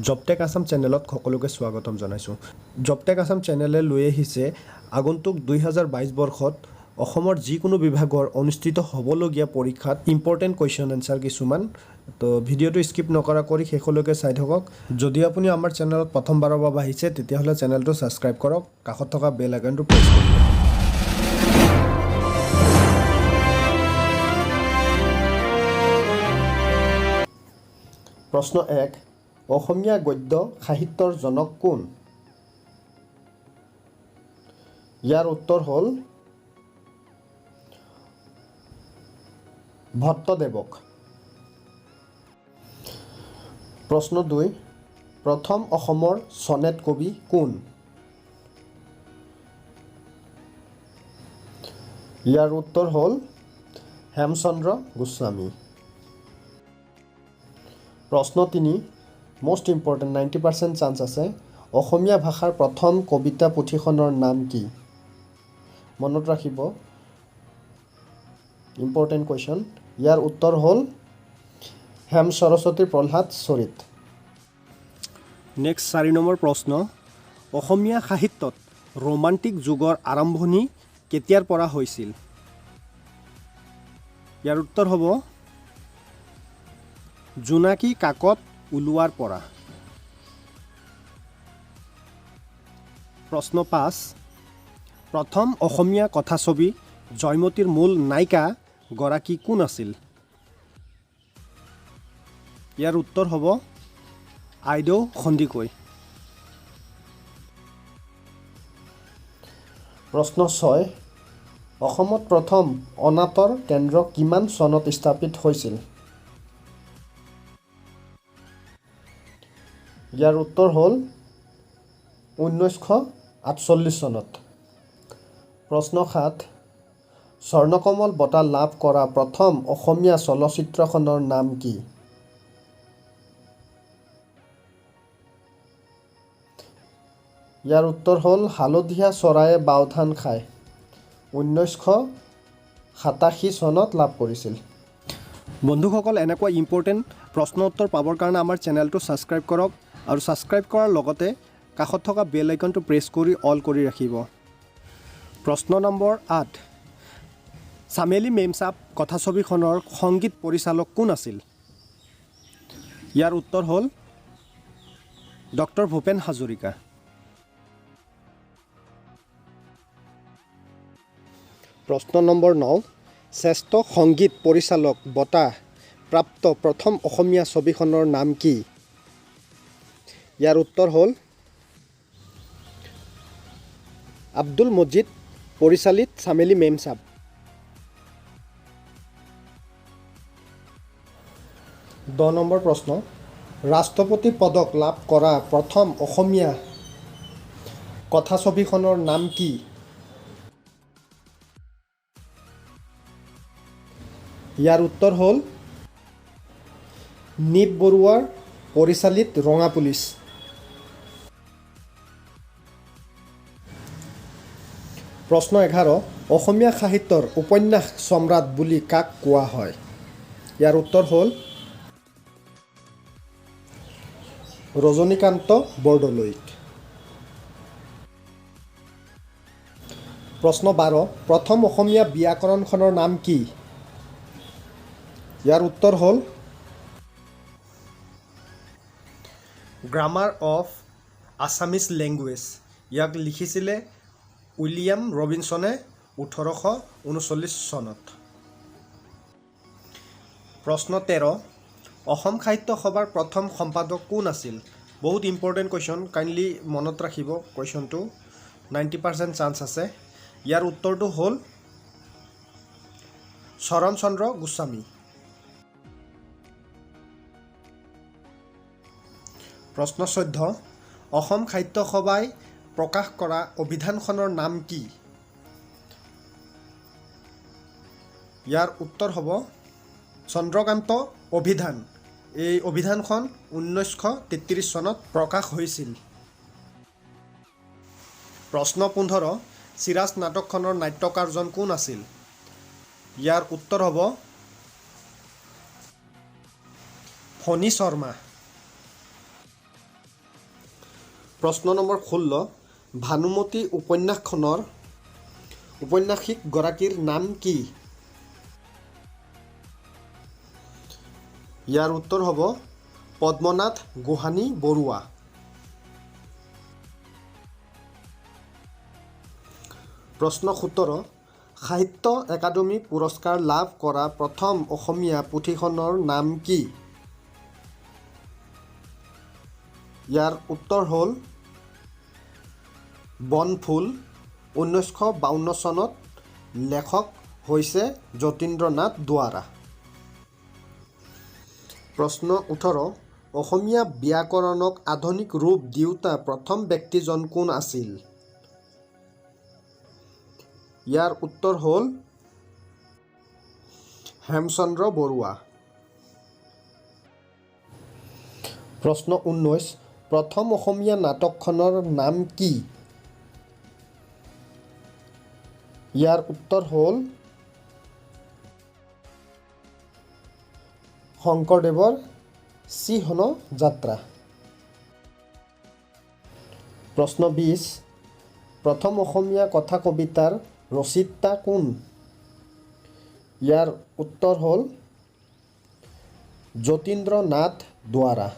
জবটেক আসাম চেনেলত সকলোকে স্বাগতম জনাইছোঁ। জবটেক আসাম চেনেলে লৈ আহিছে আগন্তুক 2022 বৰ্ষত অসমৰ যিকোনো বিভাগৰ অনুষ্ঠিত হ'বলগীয়া পৰীক্ষাত ইম্পৰ্টেণ্ট কুৱেশ্যন এনচাৰ কিছুমান। তো ভিডিঅ'টো স্কিপ নকৰা কৰি শেষলৈকে চাই থাকক। যদি আপুনি আমাৰ চেনেলত প্ৰথমবাৰৰ বাবে আহিছে তেতিয়াহ'লে চেনেলটো ছাবস্ক্ৰাইব কৰক, কাষত থকা বেল আইকনটো প্ৰেছ কৰিব। প্ৰশ্ন 1, অসমীয়া গদ্য সাহিত্যৰ জনক কোন? ইয়াৰ উত্তৰ হ'ল ভট্টদেৱক। প্ৰশ্ন 2, প্ৰথম অসমৰ ছনেট কবি কোন? ইয়াৰ উত্তৰ হ'ল হেমচন্দ্ৰ গোস্বামী। প্ৰশ্ন 3, মষ্ট ইম্পৰ্টেণ্ট 90% চান্স আছে। অসমীয়া ভাষাৰ প্ৰথম কবিতা পুথিখনৰ নাম কি? মনত ৰাখিব, ইম্পৰ্টেণ্ট কুৱেশ্যন। ইয়াৰ উত্তৰ হ'ল হেম সৰস্বতী প্ৰহ্লাদ চৰিত। নেক্সট 4 নম্বৰ প্ৰশ্ন, অসমীয়া সাহিত্যত ৰোমান্টিক যুগৰ আৰম্ভণি কেতিয়াৰ পৰা হৈছিল? ইয়াৰ উত্তৰ হ'ব জোনাকী কাকত ওলোৱাৰ পৰা। প্ৰশ্ন 5, প্ৰথম অসমীয়া কথাছবি জয়মতীৰ মূল নায়িকা গৰাকী কোন আছিল? ইয়াৰ উত্তৰ হ'ব আইদেউ সন্দিকৈ। প্ৰশ্ন 6, অসমত প্ৰথম অনাটৰ কেন্দ্ৰ কিমান চনত স্থাপিত হৈছিল? ইয়াৰ উত্তৰ হ'ল 1948 চনত। প্ৰশ্ন 7, স্বৰ্ণকমল বঁটা লাভ কৰা প্ৰথম অসমীয়া চলচ্চিত্ৰখনৰ নাম কি? ইয়াৰ উত্তৰ হ'ল হালধীয়া চৰায়ে বাওধান খায়, 1987 চনত লাভ কৰিছিল। বন্ধুসকল, এনেকুৱা ইম্পৰ্টেণ্ট প্ৰশ্ন উত্তৰ পাবৰ কাৰণে আমাৰ চেনেলটো ছাবস্ক্ৰাইব কৰক আৰু ছাবস্ক্ৰাইব কৰাৰ লগতে কাষত থকা বেল আইকনটো প্ৰেছ কৰি অল কৰি ৰাখিব। প্ৰশ্ন নম্বৰ 8, চামেলি মেমচাপ কথাছবিখনৰ সংগীত পৰিচালক কোন আছিল? ইয়াৰ উত্তৰ হ'ল ডক্টৰ ভূপেন হাজৰিকা। প্ৰশ্ন নম্বৰ 9, শ্ৰেষ্ঠ সংগীত পৰিচালক বঁটা প্ৰাপ্ত প্ৰথম অসমীয়া ছবিখনৰ নাম কি? ইয়াৰ উত্তৰ হ'ল আব্দুল মজিদ পৰিচালিত চামেলি মেমচাপ। দহ নম্বৰ প্ৰশ্ন, ৰাষ্ট্ৰপতি পদক লাভ কৰা প্ৰথম অসমীয়া কথাছবিখনৰ নাম কি? ইয়াৰ উত্তৰ হ'ল নিপ বৰুৱাৰ পৰিচালিত ৰঙা পুলিচ। প্ৰশ্ন 11, অসমীয়া সাহিত্যৰ উপন্যাস সম্ৰাট বুলি কাক কোৱা হয়? ইয়াৰ উত্তৰ হ'ল ৰজনীকান্ত বৰদলৈক। প্ৰশ্ন 12, প্ৰথম অসমীয়া ব্যাকৰণখনৰ নাম কি? ইয়াৰ উত্তৰ হ'ল গ্ৰামাৰ অফ আছামিজ লেংগুৱেজ। ইয়াক লিখিছিলে উইলিয়াম ৰবিনছনে 1839 চনত। প্ৰশ্ন 13, অসম সাহিত্য সভাৰ প্ৰথম সম্পাদক কোন আছিল? বহুত ইম্পৰ্টেণ্ট কুৱেশ্যন, কাইণ্ডলি মনত ৰাখিব কুৱেশ্যনটো, 90% চান্স আছে। ইয়াৰ উত্তৰটো হ'ল চৰণ চন্দ্ৰ গোস্বামী। প্ৰশ্ন 14, অসম সাহিত্য সভাই প্ৰকাশ কৰা অভিধানখনৰ নাম কি? ইয়াৰ উত্তৰ হ'ব চন্দ্ৰকান্ত অভিধান। এই অভিধানখন 1933 চনত প্ৰকাশ হৈছিল। প্ৰশ্ন 15, চিৰাজ নাটকখনৰ নাট্যকাৰজন কোন আছিল? ইয়াৰ উত্তৰ হ'ব ফণী শৰ্মা। প্ৰশ্ন নম্বৰ 16 ভানুমতী উপন্যাসখনৰ উপন্যাসিকগৰাকীৰ নাম কি? ইয়াৰ উত্তৰ হ'ব পদ্মনাথ গোহাঞি বৰুৱা। প্ৰশ্ন 17 সাহিত্য একাডেমী পুৰস্কাৰ লাভ কৰা প্ৰথম অসমীয়া পুথিখনৰ নাম কি? ইয়াৰ উত্তৰ হ'ল বনফুল। 1952 চনত লেখক হৈছে যতীন্দ্ৰনাথ দুৱৰা। প্ৰশ্ন 18 অসমীয়া ব্যাকৰণক আধুনিক ৰূপ দিওঁতা প্ৰথম ব্যক্তিজন কোন আছিল? ইয়াৰ উত্তৰ হ'ল হেমচন্দ্ৰ বৰুৱা। প্ৰশ্ন 19 প্ৰথম অসমীয়া নাটকখনৰ নাম কি? ইয়াৰ উত্তৰ হ'ল শংকৰদেৱৰ চিহ্ন যাত্ৰা। প্ৰশ্ন 20 প্ৰথম অসমীয়া কথা কবিতাৰ ৰচয়িতা কোন? ইয়াৰ উত্তৰ হ'ল যতীন্দ্ৰনাথ দুৱৰা।